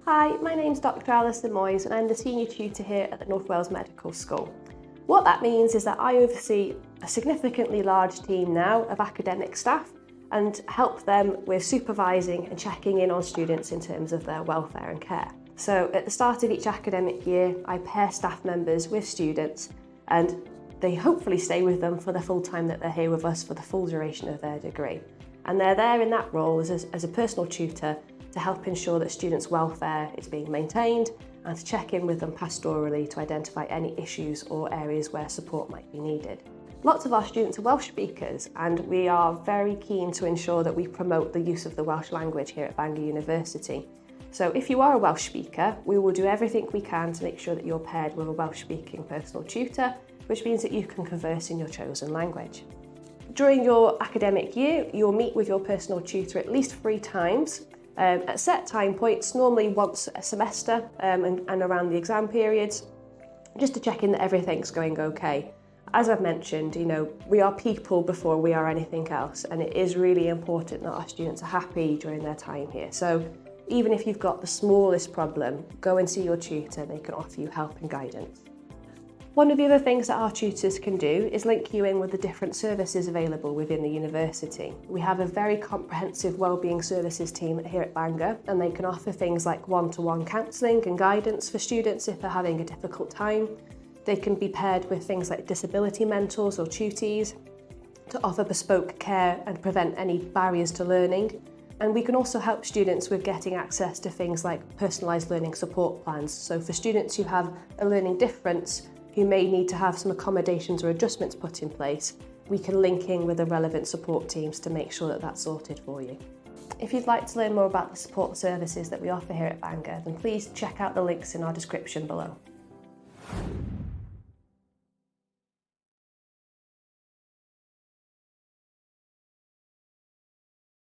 Hi, my name's Dr Alyson Moyes and I'm the Senior Tutor here at the North Wales Medical School. What that means is that I oversee a significantly large team now of academic staff and help them with supervising and checking in on students in terms of their welfare and care. So at the start of each academic year, I pair staff members with students and they hopefully stay with them for the full time that they're here with us for the full duration of their degree. And they're there in that role as a personal tutor to help ensure that students' welfare is being maintained and to check in with them pastorally to identify any issues or areas where support might be needed. Lots of our students are Welsh speakers and we are very keen to ensure that we promote the use of the Welsh language here at Bangor University. So if you are a Welsh speaker, we will do everything we can to make sure that you're paired with a Welsh speaking personal tutor, which means that you can converse in your chosen language. During your academic year, you'll meet with your personal tutor at least 3 times at set time points, normally once a semester and around the exam periods, just to check in that everything's going okay. As I've mentioned, we are people before we are anything else, and it is really important that our students are happy during their time here. So even if you've got the smallest problem, go and see your tutor, they can offer you help and guidance. One of the other things that our tutors can do is link you in with the different services available within the university. We have a very comprehensive wellbeing services team here at Bangor, and they can offer things like one-to-one counselling and guidance for students if they're having a difficult time. They can be paired with things like disability mentors or tutees to offer bespoke care and prevent any barriers to learning. And we can also help students with getting access to things like personalised learning support plans. So for students who have a learning difference, who may need to have some accommodations or adjustments put in place, we can link in with the relevant support teams to make sure that that's sorted for you. If you'd like to learn more about the support services that we offer here at Bangor, then please check out the links in our description below.